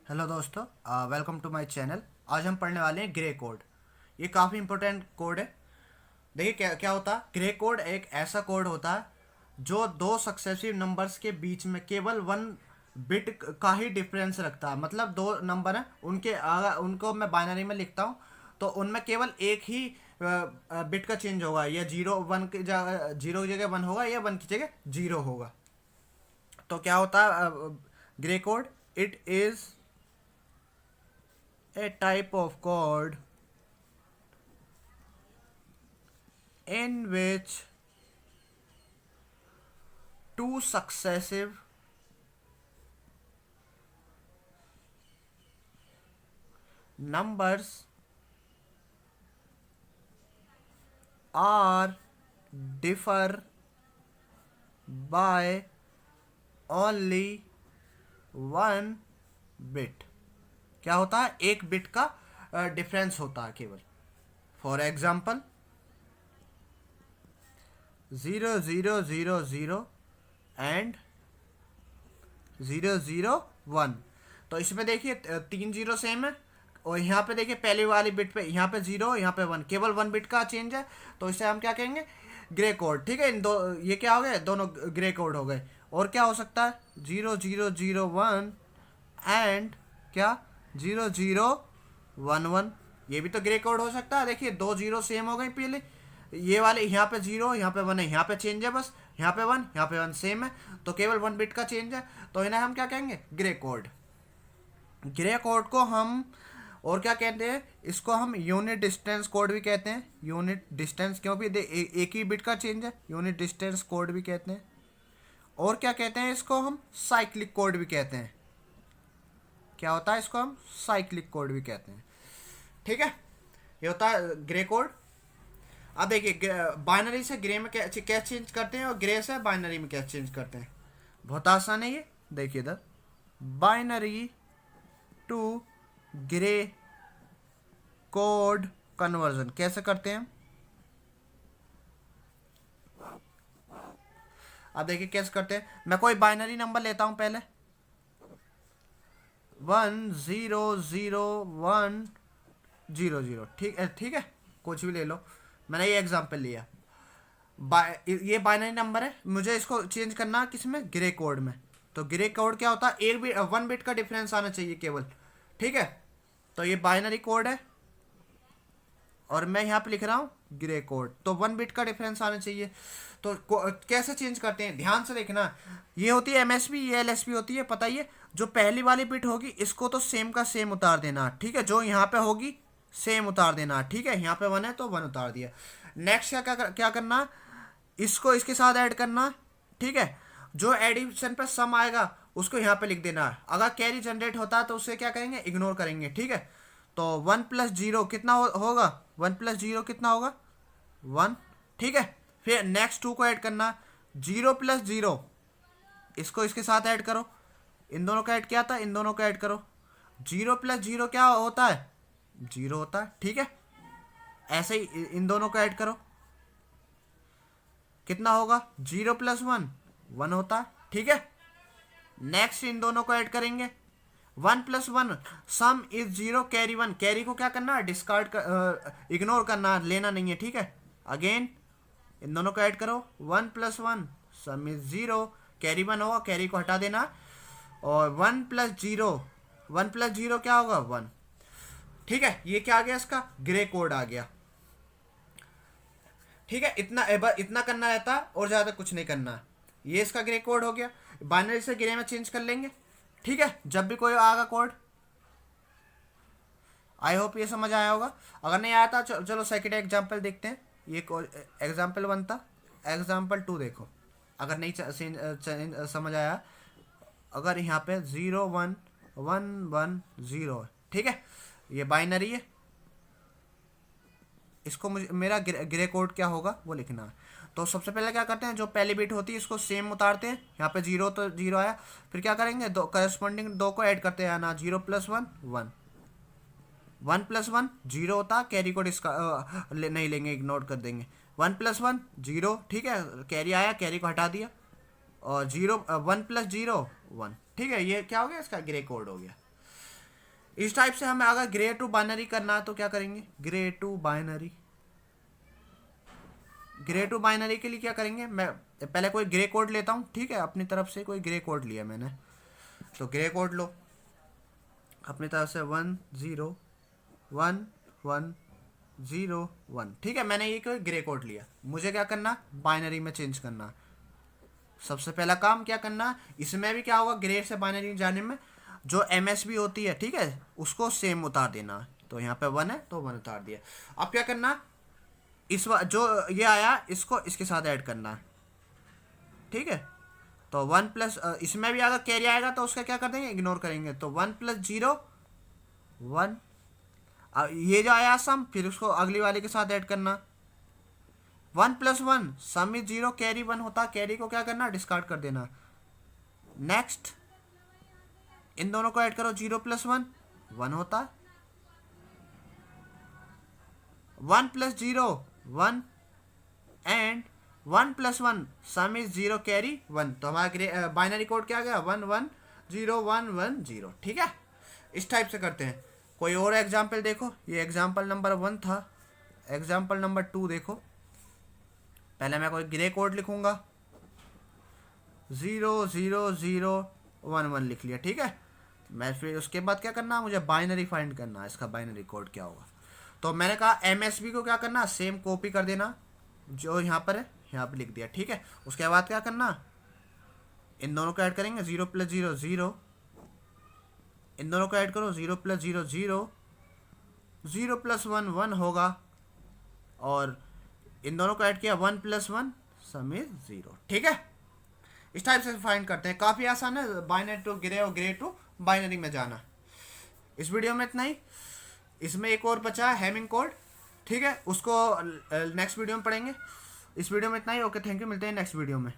Hello दोस्तों, welcome to my channel. आज हम पढ़ने वाले हैं ग्रे कोड। ये काफ़ी इंपॉर्टेंट कोड है। देखिए क्या क्या होता है। ग्रे कोड एक ऐसा कोड होता है जो दो सक्सेसिव नंबर्स के बीच में केवल वन बिट का ही डिफरेंस रखता है। मतलब दो नंबर हैं, उनके अगर उनको मैं बाइनरी में लिखता हूँ तो उनमें केवल एक ही बिट का चेंज होगा। या जीरो वन की जगह जीरो की जगह वन होगा, या वन की जगह जीरो होगा। तो क्या होता है grey code? It is a type of code in which two successive numbers are differ by only one bit। क्या होता है? एक बिट का डिफरेंस होता है केवल। For example 0000 and 001। तो इसमें देखिए तीन जीरो सेम है, और यहाँ पे देखिए पहले वाली बिट पे यहाँ पे जीरो, यहाँ पे वन, केवल वन बिट का चेंज है। तो इसे हम क्या कहेंगे? Grey code. ठीक है, इन दो ये क्या हो गए? दोनों ग्रे कोड हो गए। और क्या हो सकता है? 0001 एंड क्या 0011, ये भी तो ग्रे कोड हो सकता है। देखिए दो जीरो सेम हो गए पहले, ये वाले यहाँ पे जीरो, यहाँ पे वन है, यहाँ पे चेंज है बस, यहाँ पे वन, यहाँ पे वन सेम है, तो केवल वन बिट का चेंज है। तो इन्हें हम क्या कहेंगे? Grey code. ग्रे कोड को हम और क्या कहते हैं? इसको हम यूनिट डिस्टेंस कोड भी कहते हैं। यूनिट डिस्टेंस क्यों भी एक ही बिट का चेंज है, यूनिट डिस्टेंस कोड भी कहते हैं। और क्या कहते हैं? इसको हम साइक्लिक कोड भी कहते हैं। क्या होता है? इसको हम साइक्लिक कोड भी कहते हैं। ठीक है, ये होता है ग्रे कोड। अब देखिए बाइनरी से ग्रे में क्या चेंज करते हैं, और ग्रे से बाइनरी में क्या चेंज करते हैं। बहुत आसान है ये। देखिए इधर binary to Gray code conversion कैसे करते हैं। अब देखिए कैसे करते हैं। मैं कोई बाइनरी नंबर लेता हूं पहले, 100100। ठीक है, कुछ भी ले लो। मैंने ये एग्जांपल लिया। ये बाइनरी नंबर है, मुझे इसको चेंज करना है किस में? ग्रे कोड में। तो ग्रे कोड क्या होता है? एक बिट वन बिट का डिफरेंस आना चाहिए केवल। ठीक है, तो ये बाइनरी कोड है और मैं यहाँ पे लिख रहा हूँ ग्रे कोड, तो वन बिट का डिफरेंस आना चाहिए। तो कैसे चेंज करते हैं? ध्यान से देखना। ये होती है एमएसबी, ये एलएसबी होती है, पता ही है। जो पहली वाली बिट होगी इसको तो सेम का सेम उतार देना। ठीक है, जो यहाँ पे होगी सेम उतार देना। ठीक है, यहाँ पे वन है तो वन उतार दिया। नेक्स्ट क्या करना? इसको इसके साथ ऐड करना। ठीक है, जो एडिशन पे सम आएगा उसको यहाँ पे लिख देना। अगर कैरी जनरेट होता है तो उसे क्या करेंगे? इग्नोर करेंगे। ठीक है, तो वन प्लस जीरो कितना होगा? वन प्लस जीरो कितना होगा? वन। ठीक है, फिर नेक्स्ट टू को ऐड करना। जीरो प्लस जीरो, इसको इसके साथ ऐड करो। इन दोनों का ऐड किया था, इन दोनों का ऐड करो। जीरो प्लस जीरो क्या होता है? जीरो होता है। ठीक है, ऐसे ही इन दोनों को ऐड करो। कितना होगा? जीरो प्लस वन, वन होता है। ठीक है, नेक्स्ट इन दोनों को ऐड करेंगे। One plus one, some is zero, carry one. Carry को क्या करना है? डिस्कार्ड इग्नोर करना, लेना नहीं है। ठीक है, अगेन इन दोनों को ऐड करो। One plus one, some is zero, carry one होगा, कैरी को हटा देना। और one plus zero, one plus zero क्या होगा? वन। ठीक है, ये क्या आ गया? इसका ग्रे कोड आ गया। ठीक है, इतना करना रहता है और ज़्यादा कुछ नहीं करना। ये इसका ग्रे कोड हो गया। बाइनरी से ग्रे में चेंज कर लेंगे। ठीक है, जब भी कोई आएगा कोड। आई होप ये समझ आया होगा। अगर नहीं आया था चलो सेकंड एग्जांपल देखते हैं। ये एग्जांपल वन था, एग्जांपल टू देखो। अगर नहीं समझ आया, अगर यहाँ पे 0111 है। ठीक है, ये बाइनरी है। इसको मुझे मेरा ग्रे कोड क्या होगा वो लिखना है। तो सबसे पहले क्या करते हैं? जो पहली बिट होती है इसको सेम उतारते हैं। यहाँ पे जीरो तो जीरो आया, फिर क्या करेंगे? दो करस्पॉन्डिंग दो को ऐड करते हैं ना। Zero plus one, one. One plus one zero होता, कैरी को नहीं लेंगे, इग्नोर कर देंगे। One plus one zero. ठीक है, कैरी आया, कैरी को हटा दिया। और zero one plus zero one. ठीक है, ये क्या हो गया? इसका ग्रे कोड हो गया। इस टाइप से हमें अगर ग्रे टू बाइनरी करना है तो क्या करेंगे, Gray to binary, Gray to binary के लिए क्या करेंगे, मैं पहले कोई ग्रे कोड लेता हूँ, ठीक है, अपनी तरफ से कोई ग्रे कोड लिया मैंने, तो ग्रे कोड लो अपनी तरफ से 1 0 1 1 0 1, ठीक है, मैंने ये कोई ग्रे कोड लिया, मुझे क्या करना, बाइनरी में चेंज करना। सबसे पहला काम क्या करना, इसमें भी क्या होगा, ग्रे से बाइनरी जाने में जो MSB होती है, ठीक है, उसको सेम उतार देना। तो यहाँ पे 1 है तो 1 उतार दिया। अब क्या करना, इस जो ये आया इसको इसके साथ ऐड करना है, ठीक है। तो 1 प्लस, इसमें भी अगर कैरी आएगा तो उसका क्या कर देंगे, इग्नोर करेंगे। तो 1 प्लस 0 1, ये जो आया सम, फिर उसको अगली वाले के साथ ऐड करना। 1 प्लस 1 सम इज 0, कैरी 1 होता, कैरी को क्या करना, डिस्कार्ड कर देना। नेक्स्ट इन दोनों को ऐड करो, 0 प्लस 1 1 होता, 1 plus 0 1 and 1 plus 1 some is 0 carry 1। तो हमारा बाइनरी कोड क्या आ गया, 1 1 0 1 1 0, ठीक है। इस टाइप से करते हैं। कोई और एग्जाम्पल देखो, ये एग्जाम्पल नंबर 1 था, एग्जाम्पल नंबर 2 देखो। पहले मैं कोई ग्रे कोड लिखूंगा, 0 0 0 1 1 लिख लिया, ठीक है। मैं फिर उसके बाद क्या करना, मुझे बाइनरी फाइंड करना है, इसका बाइनरी कोड क्या होगा। तो मैंने कहा MSB को क्या करना, सेम कॉपी कर देना, जो यहाँ पर है यहाँ पर लिख दिया, ठीक है। उसके बाद क्या करना, इन दोनों को ऐड करेंगे, 0 प्लस 0 0, इन दोनों को ऐड करो, 0 प्लस 0 0, 0 प्लस 1 1 होगा, और इन दोनों को ऐड किया, 1 प्लस 1 सम इज 0, ठीक है। इस टाइप से फाइंड करते हैं, काफ़ी आसान है बाइनरी टू ग्रे और ग्रे टू बाइनरी में जाना। इस वीडियो में इतना ही, इसमें एक और बचा है हैमिंग कोड, ठीक है, उसको नेक्स्ट वीडियो में पढ़ेंगे। इस वीडियो में इतना ही, ओके, थैंक यू, मिलते हैं नेक्स्ट वीडियो में।